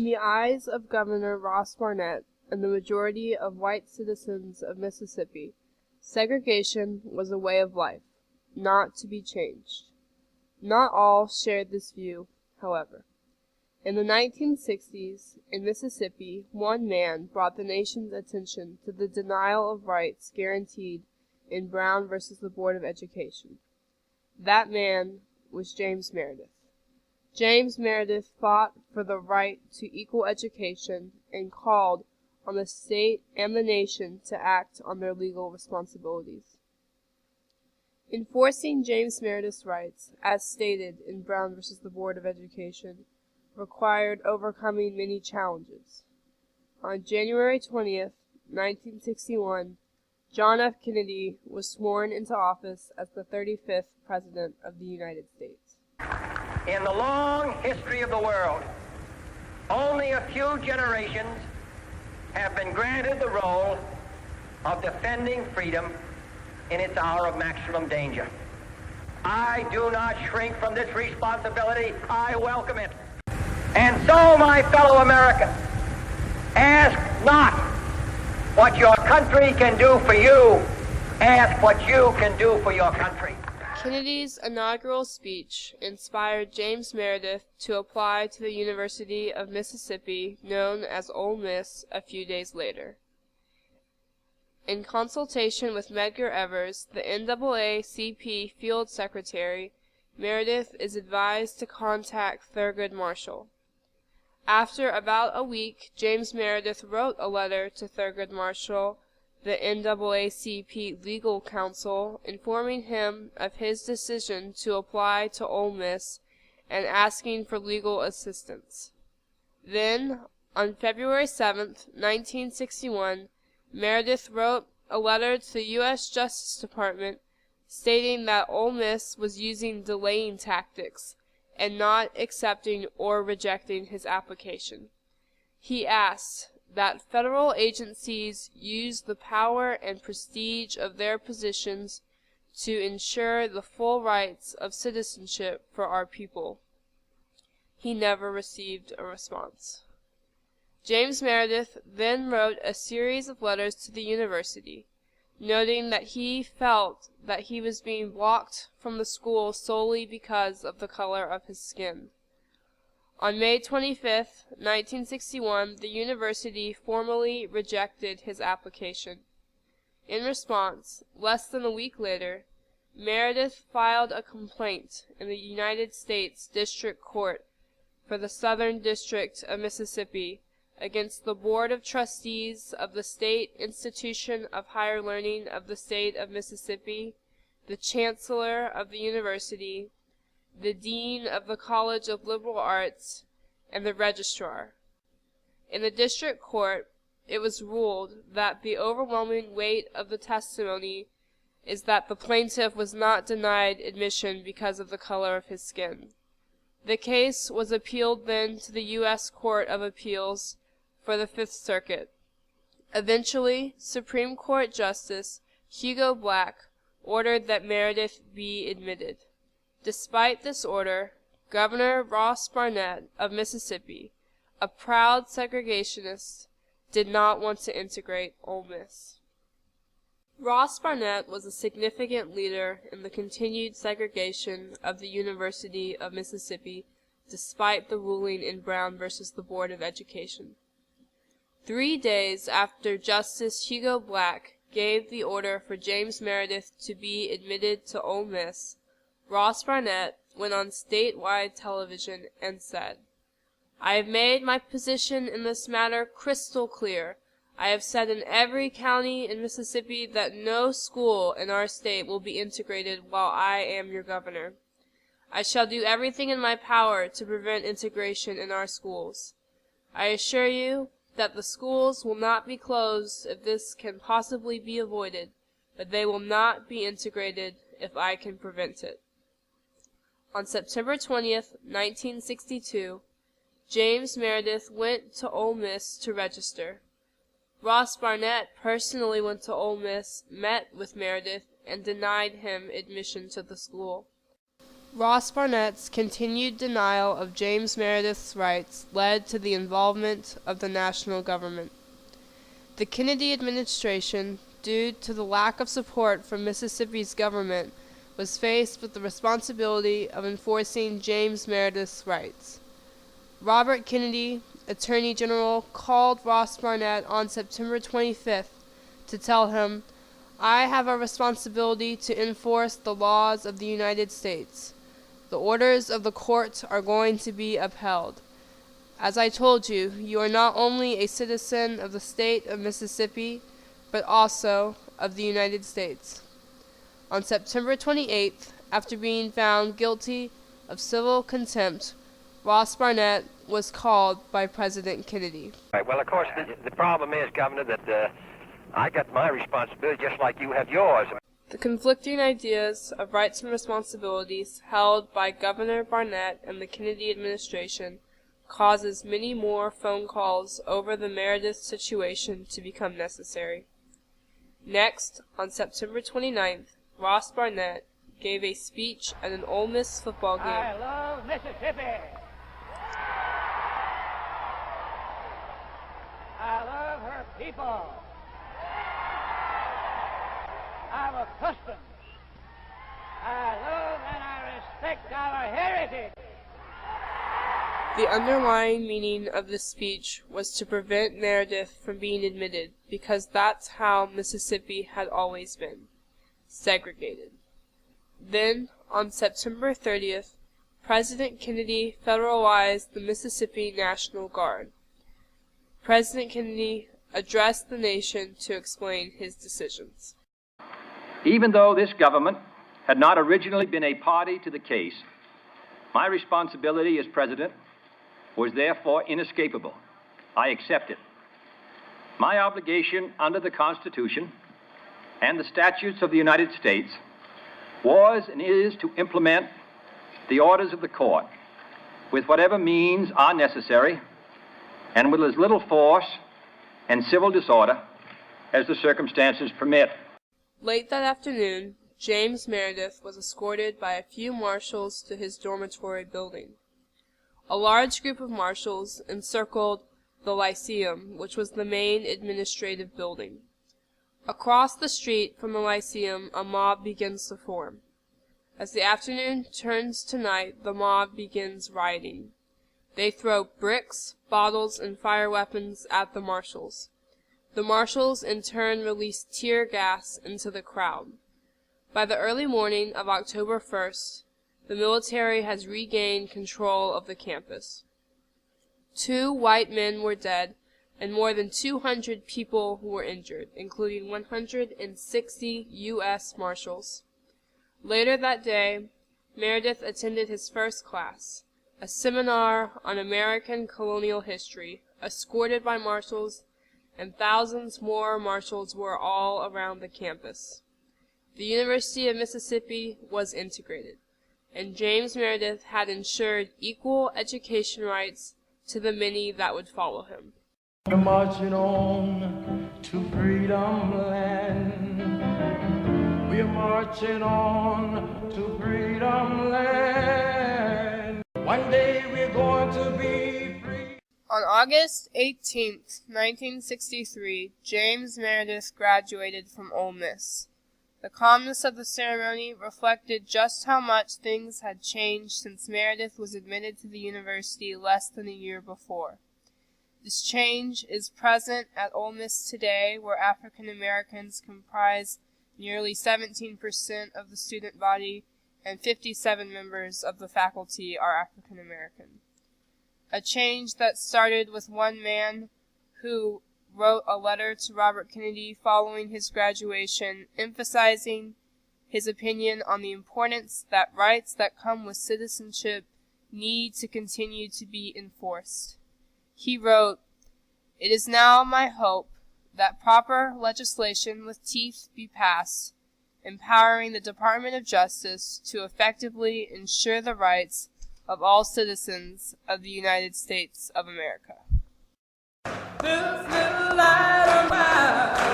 the eyes of Governor Ross Barnett and the majority of white citizens of Mississippi, segregation was a way of life, not to be changed. Not all shared this view, however. In the 1960s, in Mississippi, one man brought the nation's attention to the denial of rights guaranteed in Brown versus the Board of Education. That man was James Meredith. James Meredith fought for the right to equal education and called on the state and the nation to act on their legal responsibilities. Enforcing James Meredith's rights, as stated in Brown versus the Board of Education, required overcoming many challenges. On January 20th, 1961, John F. Kennedy was sworn into office as the 35th President of the United States. In the long history of the world, only a few generations have been granted the role of defending freedom in its hour of maximum danger. I do not shrink from this responsibility. I welcome it. And so, my fellow Americans, ask not what your country can do for you. Ask what you can do for your country. Kennedy's inaugural speech inspired James Meredith to apply to the University of Mississippi, known as Ole Miss, a few days later. In consultation with Medgar Evers, the NAACP Field Secretary, Meredith is advised to contact Thurgood Marshall. After about a week, James Meredith wrote a letter to Thurgood Marshall, the NAACP legal counsel, informing him of his decision to apply to Ole Miss and asking for legal assistance. Then, on February 7, 1961, Meredith wrote a letter to the U.S. Justice Department stating that Ole Miss was using delaying tactics and not accepting or rejecting his application. He asked that federal agencies use the power and prestige of their positions to ensure the full rights of citizenship for our people. He never received a response. James Meredith then wrote a series of letters to the university, noting that he felt that he was being blocked from the school solely because of the color of his skin. On May 25, 1961, the university formally rejected his application. In response, less than a week later, Meredith filed a complaint in the United States District Court for the Southern District of Mississippi against the Board of Trustees of the State Institution of Higher Learning of the State of Mississippi, the Chancellor of the University, the Dean of the College of Liberal Arts, and the Registrar. In the District Court, it was ruled that the overwhelming weight of the testimony is that the plaintiff was not denied admission because of the color of his skin. The case was appealed then to the U.S. Court of Appeals for the Fifth Circuit. Eventually, Supreme Court Justice Hugo Black ordered that Meredith be admitted. Despite this order, Governor Ross Barnett of Mississippi, a proud segregationist, did not want to integrate Ole Miss. Ross Barnett was a significant leader in the continued segregation of the University of Mississippi, despite the ruling in Brown versus the Board of Education. 3 days after Justice Hugo Black gave the order for James Meredith to be admitted to Ole Miss, Ross Barnett went on statewide television and said, "I have made my position in this matter crystal clear. I have said in every county in Mississippi that no school in our state will be integrated while I am your governor. I shall do everything in my power to prevent integration in our schools. I assure you that the schools will not be closed if this can possibly be avoided, but they will not be integrated if I can prevent it." On September 20th, 1962, James Meredith went to Ole Miss to register. Ross Barnett personally went to Ole Miss, met with Meredith, and denied him admission to the school. Ross Barnett's continued denial of James Meredith's rights led to the involvement of the national government. The Kennedy administration, due to the lack of support from Mississippi's government, was faced with the responsibility of enforcing James Meredith's rights. Robert Kennedy, Attorney General, called Ross Barnett on September 25th to tell him, "I have a responsibility to enforce the laws of the United States. The orders of the court are going to be upheld. As I told you, you are not only a citizen of the state of Mississippi, but also of the United States." On September 28th, after being found guilty of civil contempt, Ross Barnett was called by President Kennedy. Right, well, of course, the problem is, Governor, that I got my responsibility just like you have yours. The conflicting ideas of rights and responsibilities held by Governor Barnett and the Kennedy administration causes many more phone calls over the Meredith situation to become necessary. Next, on September 29th, Ross Barnett gave a speech at an Ole Miss football game. I love Mississippi. I love her people. Our customs. I love and I respect our heritage. The underlying meaning of this speech was to prevent Meredith from being admitted, because that's how Mississippi had always been, segregated. Then, on September 30th, President Kennedy federalized the Mississippi National Guard. President Kennedy addressed the nation to explain his decisions. Even though this government had not originally been a party to the case, my responsibility as president was therefore inescapable. I accept it. My obligation under the Constitution and the statutes of the United States was and is to implement the orders of the court with whatever means are necessary and with as little force and civil disorder as the circumstances permit. Late that afternoon, James Meredith was escorted by a few marshals to his dormitory building. A large group of marshals encircled the Lyceum, which was the main administrative building. Across the street from the Lyceum, a mob begins to form. As the afternoon turns to night, the mob begins rioting. They throw bricks, bottles, and fire weapons at the marshals. The marshals in turn release tear gas into the crowd. By the early morning of October 1st, the military has regained control of the campus. 2 white men were dead, and more than 200 people were injured, including 160 U.S. Marshals. Later that day, Meredith attended his first class, a seminar on American colonial history, escorted by marshals, and thousands more marshals were all around the campus. The University of Mississippi was integrated, and James Meredith had ensured equal education rights to the many that would follow him. We're marching on to freedom land. We're marching on to freedom land. One day we're going to be free. On August 18, 1963, James Meredith graduated from Ole Miss. The calmness of the ceremony reflected just how much things had changed since Meredith was admitted to the university less than a year before. This change is present at Ole Miss today, where African Americans comprise nearly 17% of the student body and 57 members of the faculty are African American. A change that started with one man who wrote a letter to Robert Kennedy following his graduation, emphasizing his opinion on the importance that rights that come with citizenship need to continue to be enforced. He wrote, "It is now my hope that proper legislation with teeth be passed, empowering the Department of Justice to effectively ensure the rights of all citizens of the United States of America." This little light of mine